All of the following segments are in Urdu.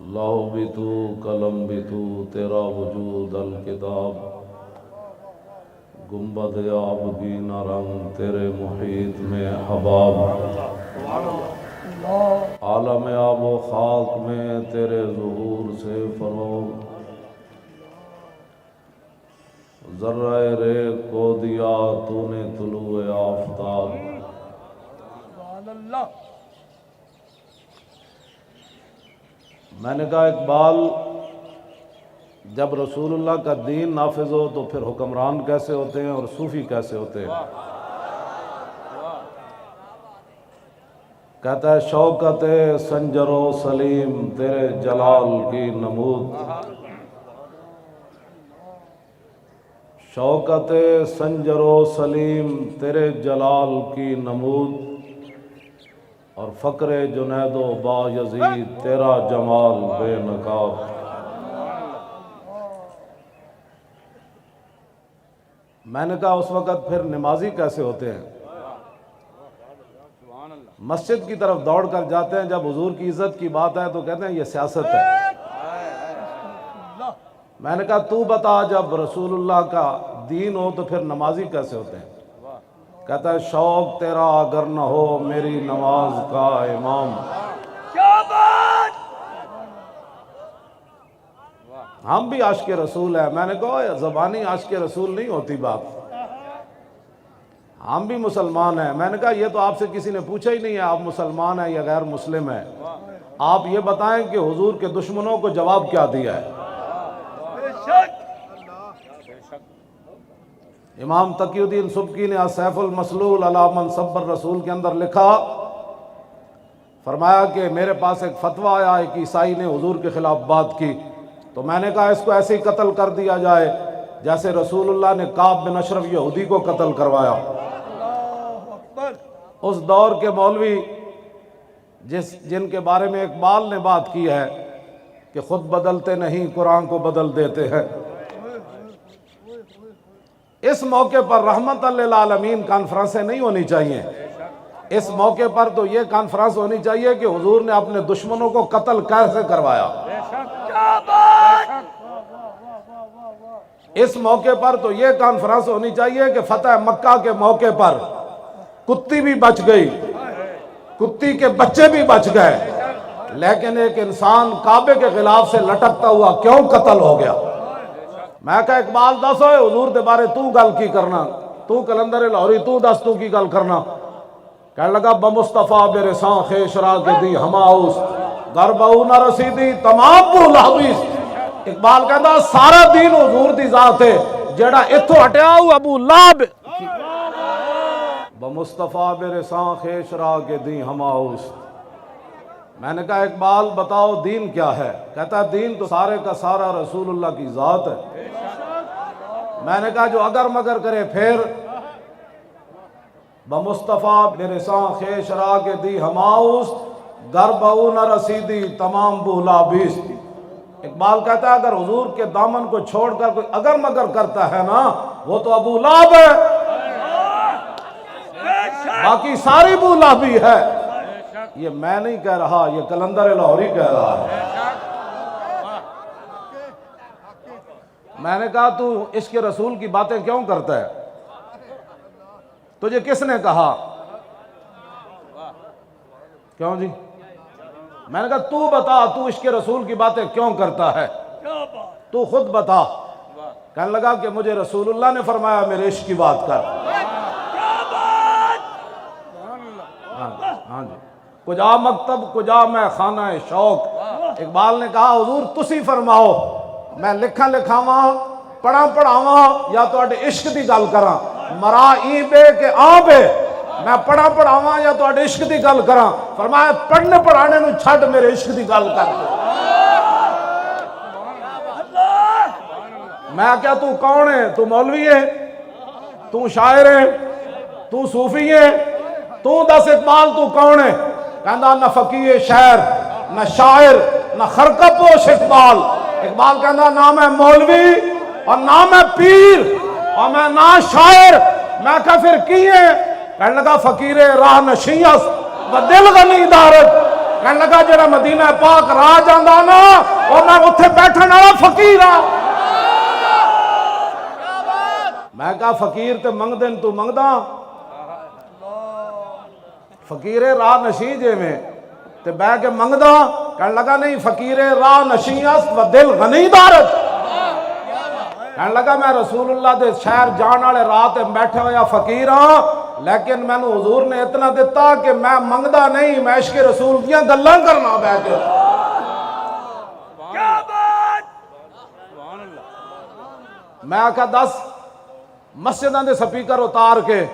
لاہو بھی تو قلم بھی تو تیرا وجود الکتاب، گنبد آبگینہ رنگ تیرے محیط میں حباب، عالم آب و خاک میں تیرے ظہور سے فروغ، ذرہ ریگ کو دیا تو نے طلوع آفتاب۔ میں نے کہا اقبال، جب رسول اللہ کا دین نافذ ہو تو پھر حکمران کیسے ہوتے ہیں اور صوفی کیسے ہوتے ہیں؟ کہتا ہے شوکت سنجر و سلیم تیرے جلال کی نمود، شوکت سنجر و سلیم تیرے جلال کی نمود، اور فقر جنید و با یزید تیرا جمال بے نقاب۔ میں نے کہا اس وقت پھر نمازی کیسے ہوتے ہیں؟ مسجد کی طرف دوڑ کر جاتے ہیں، جب حضور کی عزت کی بات ہے تو کہتے ہیں یہ سیاست ہے۔ میں نے کہا تو بتا، جب رسول اللہ کا دین ہو تو پھر نمازی کیسے ہوتے ہیں؟ کہتا ہے شوق تیرا اگر نہ ہو میری نماز کا امام۔ ہم بھی عاشق رسول ہیں۔ میں نے کہا زبانی عاشق رسول نہیں ہوتی بات، ہم بھی مسلمان ہیں۔ میں نے کہا یہ تو آپ سے کسی نے پوچھا ہی نہیں ہے آپ مسلمان ہیں یا غیر مسلم ہیں، آپ یہ بتائیں کہ حضور کے دشمنوں کو جواب کیا دیا ہے؟ امام تقی الدین سبکی نے سیف المسلول علی من سب الرسول کے اندر لکھا، فرمایا کہ میرے پاس ایک فتویٰ آیا، ایک عیسائی نے حضور کے خلاف بات کی، تو میں نے کہا اس کو ایسے ہی قتل کر دیا جائے جیسے رسول اللہ نے کعب بن اشرف یہودی کو قتل کروایا۔ اس دور کے مولوی جن کے بارے میں اقبال نے بات کی ہے کہ خود بدلتے نہیں قرآن کو بدل دیتے ہیں، اس موقع پر رحمت للعالمین کانفرنسیں نہیں ہونی چاہیے۔ اس موقع پر تو یہ کانفرنس ہونی چاہیے کہ حضور نے اپنے دشمنوں کو قتل کیسے کروایا۔ اس موقع پر تو یہ کانفرنس ہونی چاہیے کہ فتح مکہ کے موقع پر کتی بھی بچ گئی، کتی کے بچے بھی بچ گئے، لیکن ایک انسان کعبے کے خلاف سے لٹکتا ہوا کیوں قتل ہو گیا؟ میں کہا اقبال دس ہوئے حضور دے بارے تو گل کی کرنا، تو کلندر لاہوری تو دس تو کی گل کرنا؟ کہنے لگا بمصطفیٰ برساں خیش را کے دی ہماؤس در بہو نہ رسیدی تمام بھول حبیث۔ اقبال کہتا سارا دین حضور دی ذات ہے، جیڑا اتھو ہٹیا ہو ابو لہب۔ بمصطفیٰ برساں خیش را کے دی ہماؤس۔ میں نے کہا اقبال بتاؤ دین کیا ہے؟ کہتا ہے دین تو سارے کا سارا رسول اللہ کی ذات ہے۔ میں نے کہا جو اگر مگر کرے پھر؟ بمصطفیٰ برساں خیش را کے دی ہماؤس در بہو نہ رسیدی تمام بولا بیس۔ اقبال کہتا ہے اگر حضور کے دامن کو چھوڑ کر کوئی اگر مگر کرتا ہے نا، وہ تو ابو لہب ہے، باقی ساری بولا بھی ہے۔ یہ میں نہیں کہہ رہا، یہ کلندر لاہوری کہہ رہا ہے۔ میں نے کہا تو عشق رسول کی باتیں کیوں کرتا ہے؟ تجھے کس نے کہا؟ کیوں جی؟ میں نے کہا تو بتا تو عشق رسول کی باتیں کیوں کرتا ہے؟ تو خود بتا۔ کہنے لگا کہ مجھے رسول اللہ نے فرمایا میرے عشق کی بات کر۔ ہاں جی، کجا مکتب کجا میں خانہ شوق۔ اقبال نے کہا حضور تسی فرماؤ، میں لکھاں لکھاواں پڑھاں پڑھاواں یا تو اڈے عشق دی گل کراں؟ مرا ای بے کہ آ بے، میں پڑھاں پڑھاواں یا تو اڈے عشق دی گل کراں؟ فرمایا پڑھنے پڑھانے نو چھڈ میرے عشق دی گل کر۔ میں کیا تو کون ہے؟ تو مولوی ہے، تو شاعر ہے، تو صوفی ہے، تو دس اقبال تو کون ہے؟ کہندہ نہ فقیہ شعر نہ شاعر نہ خرقہ پوش اقبال۔ اقبال کہندہ نہ میں مولوی اور نہ میں پیر اور میں نہ شاعر، میں کہا پھر کی ہے؟ کہنے لگا فقیر راہ نشیس و دل غنی دارت۔ کہنے لگا جڑا مدینہ پاک راہ جاندا نا او میں اوتھے بیٹھن والا فقیر ہاں۔ میں کہا فقیر تے منگ دین تو منگدا فقیر راہ نشیں جے میں تے بہ کے منگدا کہنے لگا نہیں فقیر راہ نشیں است و دل غنی دارت کہنے لگا میں رسول اللہ دے شہر جان والے راہ تے بیٹھے ہویا فقیر ہاں لیکن میں نے حضور نے اتنا دیتا کہ میں منگدا نہیں میں عشق رسول دیاں گلاں کرنا بہ کے میں آکھا 10 مسجداں دے سپیکر اتار کے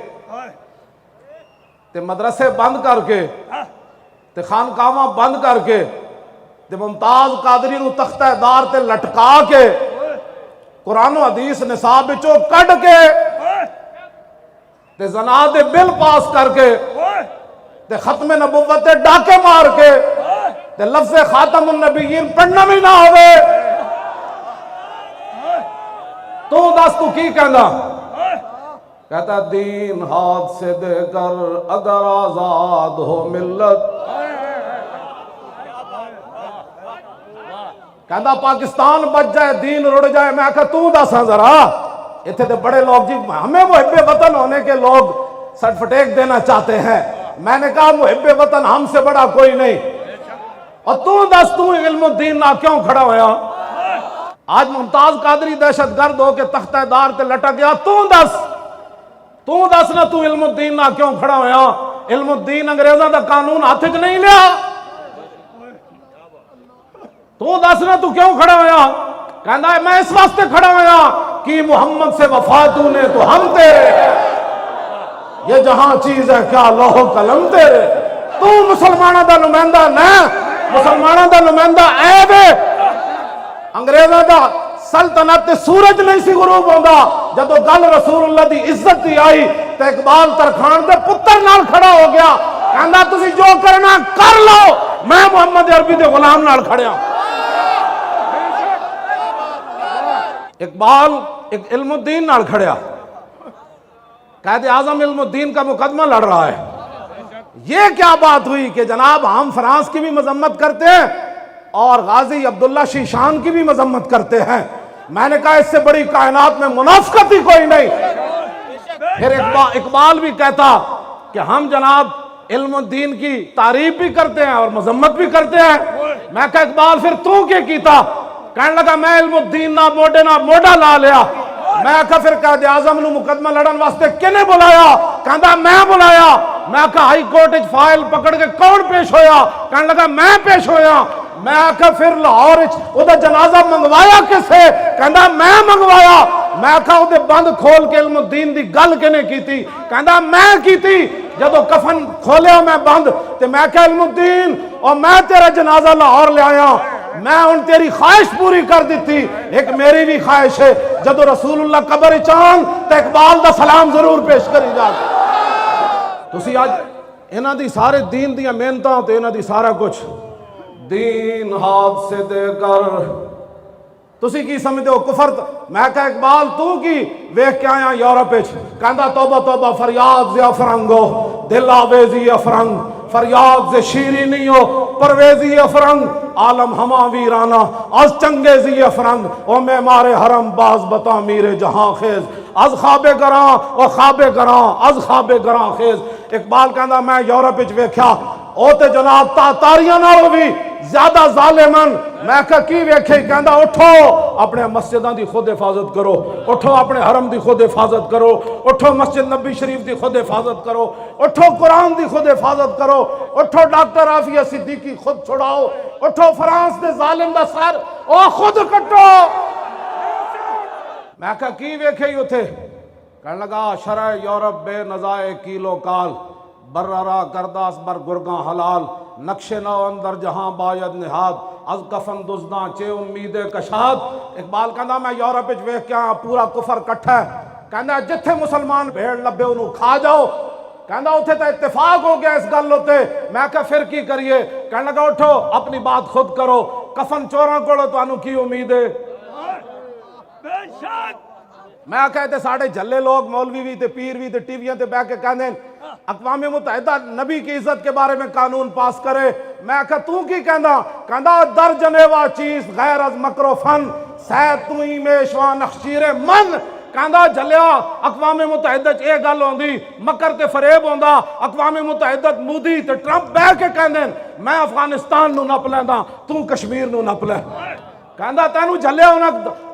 تے مدرسے بند کر کے تے خانقاہاں بند کر کے تے ممتاز قادری نو تختہ دار تے لٹکا کے قرآن و حدیث نصاب وچوں کڈ کے تے زنا دے بل پاس کر کے تے ختم نبوت تے ڈاکے مار کے تے لفظ خاتم النبیین پڑھنا بھی نہ ہوئے تو دس تو کی کہنا کہتا دین ہاتھ سے دے کر اگر آزاد ہو ملت کہتا پاکستان بچ جائے دین رڑ جائے میں کہا تو دساں ذرا اتنے تو بڑے لوگ جی ہمیں محب وطن ہونے کے لوگ سرٹیفکیٹ دینا چاہتے ہیں میں نے کہا محب وطن ہم سے بڑا کوئی نہیں اور تو دس تو علم الدین نہ کیوں کھڑا ہویا آج ممتاز قادری دہشت گرد ہو کے تختہ دار تے لٹک گیا تو دس نہ تو علم الدین نہ کیوں کھڑا ہویا علم الدین انگریزاں دا قانون ہاتھ وچ نہیں لیا تو دس نہ تو کیوں کھڑا ہویا کہندا ہے میں اس واسطے کھڑا ہویا کہ محمد سے وفا تو نے تو ہم تیرے یہ جہاں چیز ہے کیا لوح و قلم تیرے تو مسلمانوں دا نمائندہ نہ مسلمانوں دا نمائندہ عیب ہے انگریزاں دا سلطنت سورج نہیں سی غروب ہوندا جدو گل رسول اللہ دی عزت دی آئی تے اقبال ترکھان دے پتر نال کھڑا ہو گیا کہندا تسی جو کرنا کر لو میں محمد عربی دے غلام نال کھڑیا اقبال ایک علم الدین نال کھڑیا قائد اعظم علم الدین کا مقدمہ لڑ رہا ہے یہ کیا بات ہوئی کہ جناب ہم فرانس کی بھی مذمت کرتے ہیں اور غازی عبداللہ شیشان کی بھی مذمت کرتے ہیں میں نے کہا اس سے بڑی کائنات میں منافقت ہی کوئی نہیں پھر اقبال بھی کہتا کہ ہم جناب علم الدین کی تعریف بھی کرتے ہیں اور مذمت بھی کرتے ہیں میں کہا اقبال پھر تو کیا کیتا کہنے لگا میں علم الدین نہ موڈا لا لیا میں کہا پھر قائد اعظم نو مقدمہ لڑن واسطے کنے بلایا کہندا میں بلایا میں کہا ہائی کورٹ وچ فائل پکڑ کے کون پیش ہویا کہنے لگا میں پیش ہویا میں کہا پھر لاہور وچ او دا جنازہ منگوایا کسے کہندا میں منگوایا میں کہا او دے بند کھول کے علم الدین دی گل کنے کیتی کہندا میں کیتی جدو کفن کھولیا میں بند تے میں کہا علم الدین اور میں تیرا جنازہ لاہور لے آیا میں ان تیری خواہش پوری کر دیتی ایک میری بھی خواہش ہے جدو رسول اللہ قبر چاند تے اقبال دا سلام ضرور پیش کری جا تسی آج انہاں دی سارے دین دیاں محنتاں تے انہاں دی سارا کچھ دین ہاتھ سے دے کر تسی کی سمجھتے ہو کفر میں کہا اقبال تو کی ویکھ کے آیا یورپ وچ کہندا توبہ توبہ فریاد زی افرنگو دل آویزی افرنگ فریاد زی شیرینی ہو پرویزی افرنگ عالم ہما ویرانا از چنگیزی افرنگ او میں مارے حرم باز بتا میرے جہاں خیز از خواب گراں او خواب گراں از خواب گراں خیز اقبال کہندا میں یورپ وچ ویکھیا او تے جناب تاتاریاں نالوں بھی زیادہ ظالمن میں کہا کی ویکھے کہندا اٹھو اپنے مسجداں دی خود حفاظت کرو اٹھو اپنے حرم دی خود حفاظت کرو اٹھو مسجد نبی شریف دی خود حفاظت کرو اٹھو قرآن دی خود حفاظت کرو اٹھو ڈاکٹر عافیہ صدیقی خود چھڑاؤ اٹھو فرانس دے ظالم دا سر او خود کٹو میں کہا کی ویکھے یو تھے کہنے لگا شرع یورپ بے نزائے کیلو کال بررا کرداس بر گرگاں حلال نقش نو اندر جہاں باید نہاد از کفن دزداں چے امید کشاد اقبال کہندا میں یورپ وچ ویکھ کے پورا کفر کٹھا ہے کہندا جتھے مسلمان بھیڑ لبے انہوں کھا جاؤ کہندا اتھے تا اتفاق ہو گیا اس گل ہوتے میں کہا پھر کی کریے کہنے لگا اٹھو اپنی بات خود کرو کفن چوراں کولو تانوں کی امید ہے میں کہتے ساڑھے جھلے لوگ مولوی بھی تے پیر بھی تے ٹی ویاں تے بیٹھ کے کہندے اقوام متحدہ نبی کی عزت کے بارے میں قانون پاس کرے. میں کہا تو کی کہندا در جنیوا چیز غیر از مکر و فن سید تو ہی میشوان نخشیر من. کہندا جلیا اقوام متحدہ اے گل ہوندی مکر تے فریب ہوندا اقوام متحدہ مودی تے ٹرمپ بہ کے کہندے میں افغانستان نو نپ لیندا تو کشمیر نو نپ لے. کہندا تینوں جلیا انہاں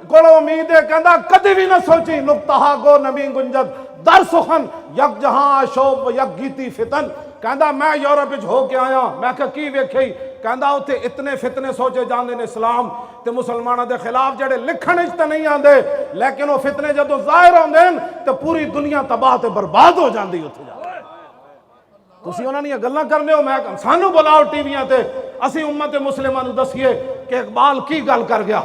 کول امید ہے. کہندا کدی بھی نہ سوچی نقطہ گو نمی گنجد در سخن یک جہاں شوب یک گیتی فتن. کہندا میں یورپ وچ ہو کے آیا. میں کہ کی ویکھی؟ کہندا اوتھے اتنے فتنے سوچے جاندے نے اسلام تے مسلماناں دے خلاف جڑے لکھن وچ تے نہیں آندے لیکن وہ فتنے جدوں ظاہر ہوندے تے پوری دنیا تباہ تے برباد ہو جاندی اوتھے جا کے. تسی انہاں دی گلاں کرنے ہو. میں سانو بلاؤ ٹی ویاں تے اسی امت مسلمہ نو دسیے کہ اقبال کی گل کر گیا.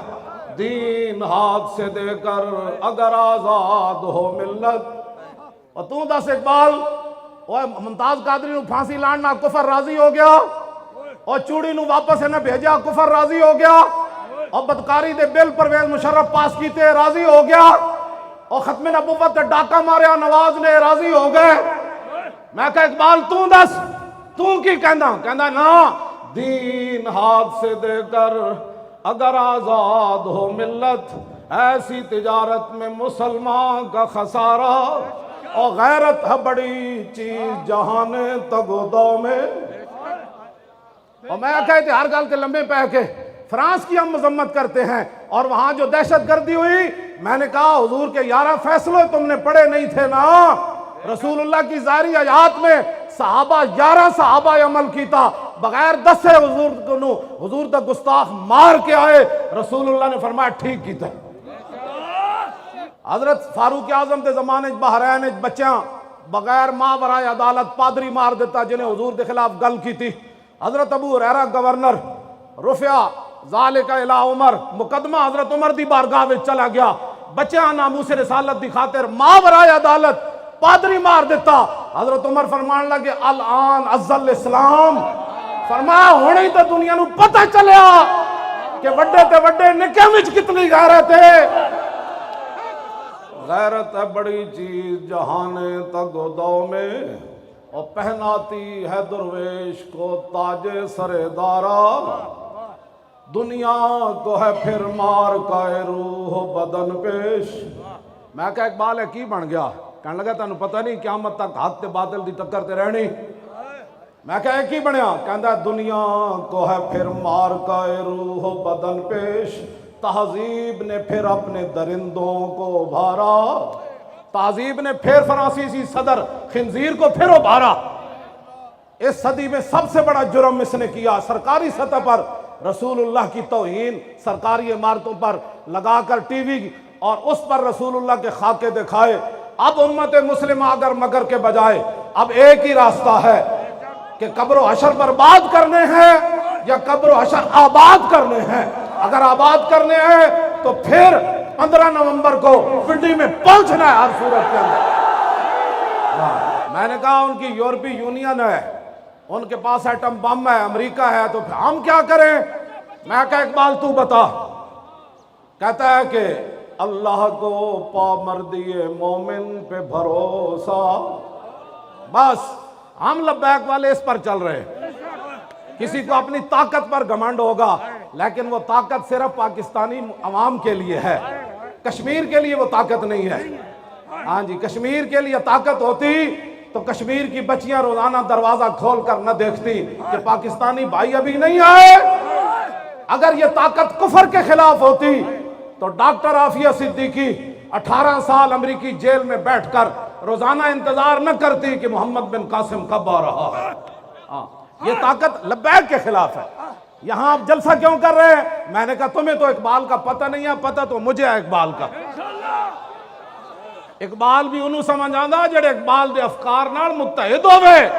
دین ہاتھ سے دے کر اگر آزاد ہو ملت. اور تو دس اقبال ممتاز قادری نو پھانسی لاننا کفر راضی ہو گیا اور چوڑی نو واپس نہ بھیجا کفر راضی ہو گیا اور بدکاری دے بل پرویز مشرف پاس کیتے راضی ہو گیا اور ختم نبوت تے ڈاکہ ماریا نواز نے راضی ہو گئے. میں کہا اقبال تو دس تو کی کہندا نا دین ہاتھ سے دے کر اگر آزاد ہو ملت ایسی تجارت میں مسلمان کا خسارہ اور غیرت ہے بڑی چیز جہان تگودو میں. اور میں کہتے ہر گل کے لمبے پہ کے فرانس کی ہم مذمت کرتے ہیں اور وہاں جو دہشت گردی ہوئی میں نے کہا حضور کے 11 فیصلے تم نے پڑھے نہیں تھے نا. رسول اللہ کی ظاہری حیات میں صحابہ 11 صحابہ عمل کیتا بغیر دسے حضور تک گستاخ مار کے آئے. رسول اللہ نے فرمایا ٹھیک کیتا. حضرت فاروق اعظم کے زمانے بحرین بچیاں بغیر ماں برائے عدالت پادری مار دیتا جنہیں حضور کے خلاف گل کی تھی. حضرت ابو ہریرہ گورنر رفع ذالک الی عمر مقدمہ حضرت عمر دی بارگاہ میں چلا گیا. بچیاں ناموس رسالت دی خاطر ماں برائے عدالت پادری مار دیتا. حضرت عمر فرمان لگے الان ازل اسلام. فرمایا ہونے تو دنیا نو پتہ چلیا کہ وڈے تے وڈے نکے وچ کتنی غیرت ہے. غیرت ہے بڑی چیز جہان تگودو میں اور پہناتی ہے درویش کو تاج سر دارا. دنیا کو ہے پھر مار کا روح بدن پیش. میں کہا اقبال ہے کی بن گیا؟ کہنے لگا تانوں پتہ نہیں قیامت تک حق تے باطل دی ٹکر تے رہنی. میں کہا کی بنیا؟ کہندا دنیا کو ہے پھر مار کا روح بدن پیش. تہذیب نے پھر اپنے درندوں کو ابھارا. تہذیب نے پھر فرانسیسی صدر خنزیر کو پھر ابھارا. اس صدی میں سب سے بڑا جرم اس نے کیا سرکاری سطح پر رسول اللہ کی توہین سرکاری عمارتوں پر لگا کر ٹی وی اور اس پر رسول اللہ کے خاکے دکھائے. اب امت مسلمہ اگر مگر کے بجائے اب ایک ہی راستہ ہے کہ قبر و حشر برباد کرنے ہیں یا قبر و حشر آباد کرنے ہیں. اگر آباد کرنے ہیں تو پھر 15 نومبر کو پنڈی میں پہنچنا ہے ہر صورت کے اندر. میں نے کہا ان کی یورپی یونین ہے ان کے پاس ایٹم بم ہے امریکہ ہے تو پھر ہم کیا کریں؟ میں کہا اقبال تو بتا. کہتا ہے کہ اللہ کو پامردی مومن پہ بھروسہ. بس ہم لبیک والے اس پر چل رہے ہیں. کسی کو اپنی طاقت پر گھمنڈ ہوگا لیکن وہ طاقت صرف پاکستانی عوام کے لیے ہے. کشمیر کے لیے وہ طاقت نہیں ہے. ہاں جی کشمیر کے لیے طاقت ہوتی تو کشمیر کی بچیاں روزانہ دروازہ کھول کر نہ دیکھتی کہ پاکستانی بھائی ابھی نہیں آئے. اگر یہ طاقت کفر کے خلاف ہوتی تو ڈاکٹر عافیہ صدیقی 18 سال امریکی جیل میں بیٹھ کر روزانہ انتظار نہ کرتی کہ محمد بن قاسم کب آ رہا ہے. یہ طاقت لبیک کے خلاف ہے. یہاں آپ جلسہ کیوں کر رہے ہیں؟ میں نے کہا تمہیں تو اقبال کا پتہ نہیں ہے. پتہ تو مجھے ہے اقبال کا. اقبال بھی انہوں سمجھ آندا جڑے اقبال دے افکار نال متحد ہوئے.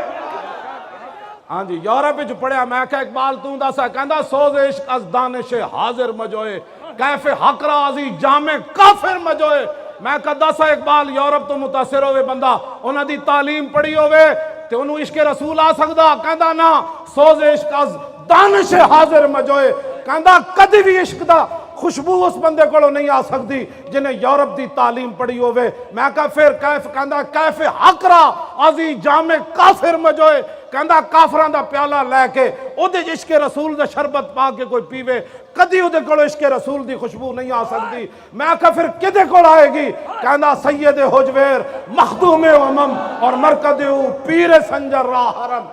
ہاں جی یورپ وچ پڑھیا. میں کہا اقبال تو دسا کہندا سوز عشق از دانش حاضر مجوئے کیف حق رازی جامع کافر مجوئے. میں کہا دسا اقبال یورپ تو متاثر ہوئے بندہ انہاں دی تعلیم پڑھی ہوئے تے انہوں عشق رسول آ سکدا؟ کہندا نا سوز عشق از دانش حاضر مجوئے. کہندا کدی بھی عشق دا خوشبو اس بندے کو نہیں آ سکتی جنہیں یورپ دی تعلیم پڑھی ہوئے. میں کہا پھر کیف حقرا آزی جامع کافر مجوئے کہندا کافران دا پیالہ لے کے او دے عشق رسول دا شربت پا کے کوئی پیوے کدی او دے کولو عشق رسول دی خوشبو نہیں آ سکتی. میں کہا پھر کدے کول آئے گی؟ کہندا سید حجویر مخدوم امم اور مرکد پیر سنجر راہ حرم.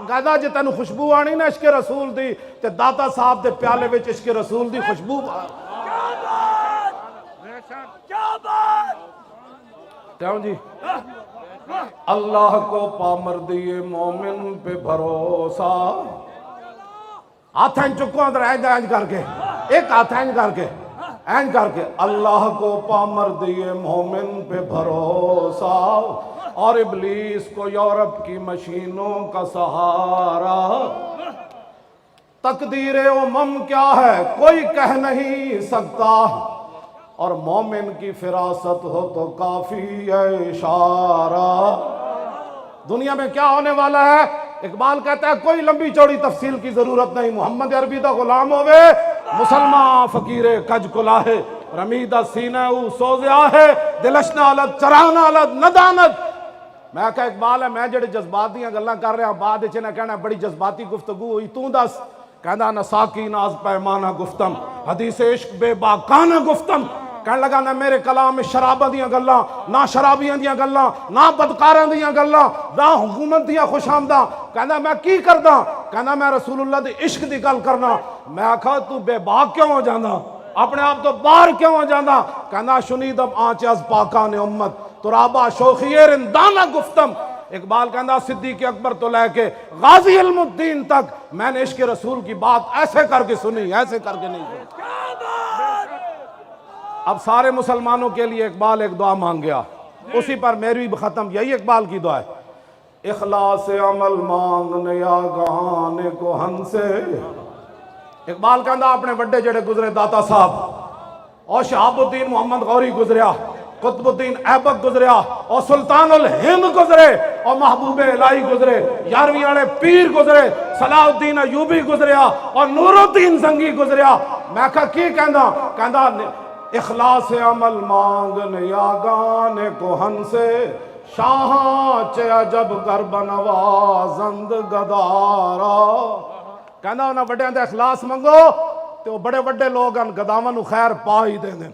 کہندا جے تینوں خوشبو آنی نا عشق رسول دی تے داتا صاحب دے پیالے وچ عشق رسول دی خوشبو کیوں جی؟ اللہ کو پامردی مومن پہ بھروسہ. ہاتھ اینج چکو اندر اینج کر کے ایک ہاتھ اینج کر کے اللہ کو پامردی مومن پہ بھروسہ اور ابلیس کو یورپ کی مشینوں کا سہارا. تقدیر امم کیا ہے کوئی کہہ نہیں سکتا اور مومن کی فراست ہو تو کافی ہے اشارہ. دنیا میں کیا ہونے والا ہے؟ اقبال کہتا ہے کوئی لمبی چوڑی تفصیل کی ضرورت نہیں. محمد عربی دا غلام ہوئے مسلمان فقیر کج کلاہے رمیدہ سینہ او سوزیا ہے دلشنا علت چرانا علت ندانت. میں کہا اقبال ہے میں جڑے جذباتیاں گلاں کر رہا بعد چنہ کہنا بڑی جذباتی گفتگو ہوئی تو دس. کہنا نہ ساکی ناز پیمانہ گفتم حدیث عشق بے باکانہ گفتم. کہنے لگا نہ میرے کلام میں شرابہ دیاں گلاں نہ شرابیاں دیاں گلاں نہ بدکاراں دیاں گلاں نہ حکومت دیاں خوش آمداں. کہنا میں کی کرداں؟ کہنا میں رسول اللہ دی عشق دی گل کرنا. میں کہا تو بے باک کیوں ہو جانا اپنے آپ تو باہر کیوں ہو جانا؟ کہنا شنیدم آنچ از پاکان امت ترابہ شوخی رندانہ گفتم. اقبال کہنا صدیق اکبر تو لے کے غازی علم الدین تک میں نے عشق رسول کی بات ایسے کر کے سنی ایسے کر کے نہیں سنی. اب سارے مسلمانوں کے لیے اقبال ایک دعا مانگ گیا اسی پر میری بھی ختم. یہی اقبال کی دعا ہے اخلاص عمل مانگنے آگانے کو ہن سے. اقبال کہنا اپنے وڈے جڑے گزرے داتا صاحب اور شہاب الدین محمد غوری گزریا قطب الدین ایبک گزریا اور سلطان الہند گزرے اور محبوب الہی گزرے 11ویں والے پیر گزرے صلاح الدین ایوبی گزریا اور نور الدین زنگی گزریا. میں کہا کی کہنا اخلاص عمل مانگنے آگانے کو ہن سے شاہاں چے عجب گرب نوازند گدارا. کہنا انہاں بڑے اندے اخلاص منگو تو بڑے بڑے لوگ ان گداواں نو خیر پا ہی دے دیں.